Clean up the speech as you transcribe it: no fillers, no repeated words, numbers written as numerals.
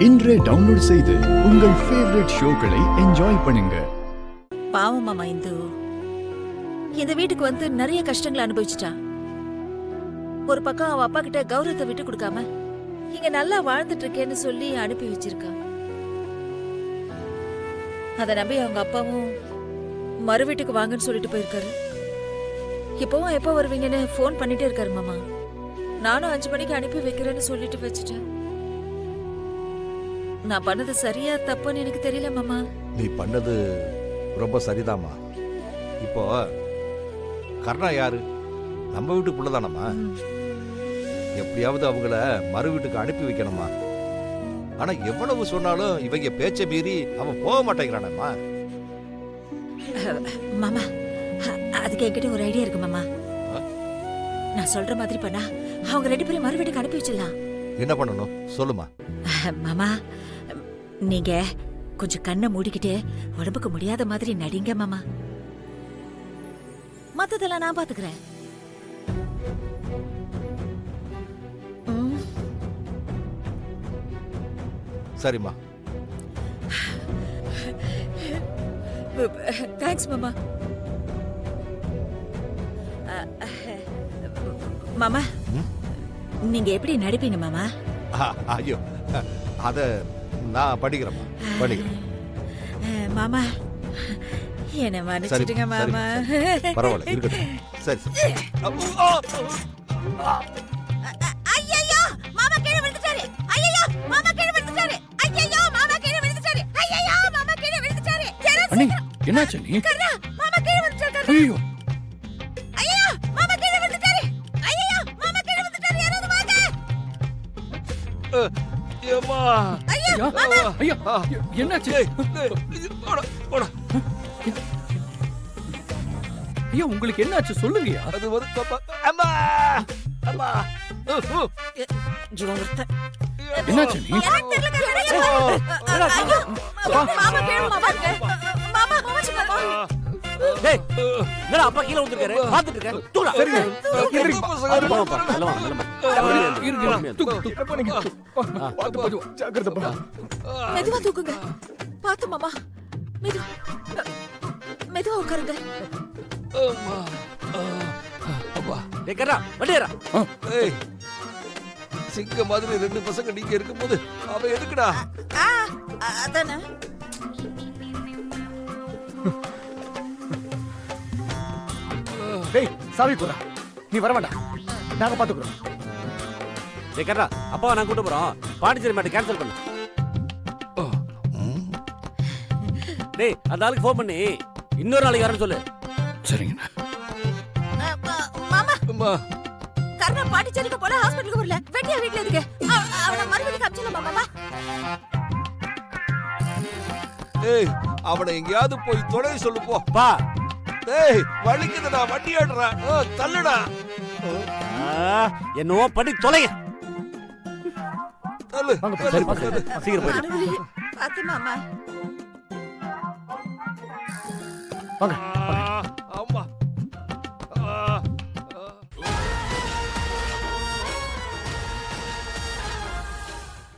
இன்றே டவுன்லோட் செய்து உங்கள் ஃபேவரட் ஷோக்களை என்ஜாய் பண்ணுங்க. பாவம் மாமா இந்து இந்த வீட்டுக்கு வந்து நிறைய கஷ்டங்களை அனுபவிச்சுட்டா. ஒரு பக்கம் அவ அப்பா கிட்ட கௌரவத்தை விட்டு கொடுக்காம இங்க நல்லா வாழ்ந்துட்டு இருக்கேன்னு சொல்லி அனுப்பி வச்சிருக்கா. அத நம்பி அவங்க அப்பாவும் மறு வீட்டுக்கு வாங்கன்னு சொல்லிட்டு போயிருக்காரு. இப்பவும் எப்ப வருவீங்கன்னு போன் பண்ணிட்டே இருக்காரு மாமா. நானும் 5 மணிக்கு அனுப்பி வைக்கிறேன்னு சொல்லிட்டு வச்சுட்டேன். நான் பண்ணது சரியா தப்புன்னு எனக்கு தெரியல மாமா. நீ பண்ணது ரொம்ப சரிதாம்மா. இப்போ கர்ணா யாரு? நம்ம வீட்டுக்குள்ளதானம்மா. எப்படியாவது அவங்கள மறு வீட்டுக்கு அனுப்பி வைக்கணுமா. ஆனா எவ்வளவு சொன்னாலும் இவங்க பேச்ச மீறி அவன் போக மாட்டேங்கிறானம்மா. மாமா அதுக்கு என்கிட்ட ஒரு ஐடியா இருக்கு மாமா. நான் சொல்ற மாதிரி பண்ணா அவங்க 2 பேரும் மறு வீட்டுக்கு அனுப்பி வச்சிடலாம். என்ன பண்ணணும் சொல்லுமா. மாமா நீங்க கொஞ்சம் கண்ணை மூடிக்கிட்டு உடம்புக்கு முடியாத மாதிரி நடிங்க மாமா. மத்ததெல்லாம் நான் பாத்துக்கிறேன். சரிம்மா. தேங்க்ஸ் மாமா. மாமா நீங்க எப்படி நடிப்பீங்க மாமா? ஐயோ அத நான் படிக்கிறேன். மாமா என்ன மன்னிச்சிடுங்க மாமா. பரவாயில்ல இருக்கட்டும். சரி ஐயோ மாமா கீழே விழுந்துட்டாரு. ஐயோ மாமா கீழே விழுந்துட்டாரு. ஐயோ மாமா கீழே விழுந்துட்டாரு. ஐயோ மாமா கீழே விழுந்துட்டாரு. அண்ணி என்னாச்சு நீ? கர்ணா மாமா கீழே விழுந்துட்டாரு. ஐயோ ஐயோ மாமா கீழே விழுந்துட்டாரு. ஐயோ மாமா கீழே விழுந்துட்டாரு. யாராவது வாங்க. ஏம்மா ஐயோ ஐயோ என்னாச்சு? ஐயோ உங்களுக்கு என்னாச்சு சொல்லுங்கயா. அது ஒரு அம்மா அம்மா என்னாச்சு நீ? மாமா கீழே மாமா டேய் என்னடா அப்பா கீழ விழுந்திருக்காரு பாத்துட்டு இருக்க தூக்குடா. சரிங்க மெதுவா தூக்குங்க. பாத்து மாமா மெதுவா உட்காருங்க. டேய் கரா வண்டி ஏறா. ஏய் சிங்க மாதிரி 2 பசங்க நீங்க இருக்கும்போது அவ எதுக்குடா? அதானே டேய் சாவி குடா. நீ வர வேண்டாம், நாங்க பாத்துக்குறோம். டேய் கரா அப்பாவை நான் கூட்டி போறோம். பாண்டிச்சேரி மேட்டை கேன்சல் பண்ணு. டேய் அந்த ஆளுக்கு ஃபோன் பண்ணி இன்னொரு நாளைக்கு வரேன்னு சொல்லு. சரிங்க மாமா. அம்மா கர்ணா பாண்டிச்சேரிக்கு போல ஹாஸ்பிடலுக்கு வரல. வெட்டியா வீட்ல இருக்கு. அவன மறுபடியும் காமிச்சலாம் மாமா. ஏய் அவனை எங்கயாவது போய் தொலை சொல்லு போ. பா ஏய் வலிக்குதுடா வண்டி ஆடுறா. தள்ளுடா. என்னவோ பண்ணி தொலைங்க. தள்ளு. சரி சீக்கிரம் போயிடு. பாத்து மாமா. வாங்க வாங்க.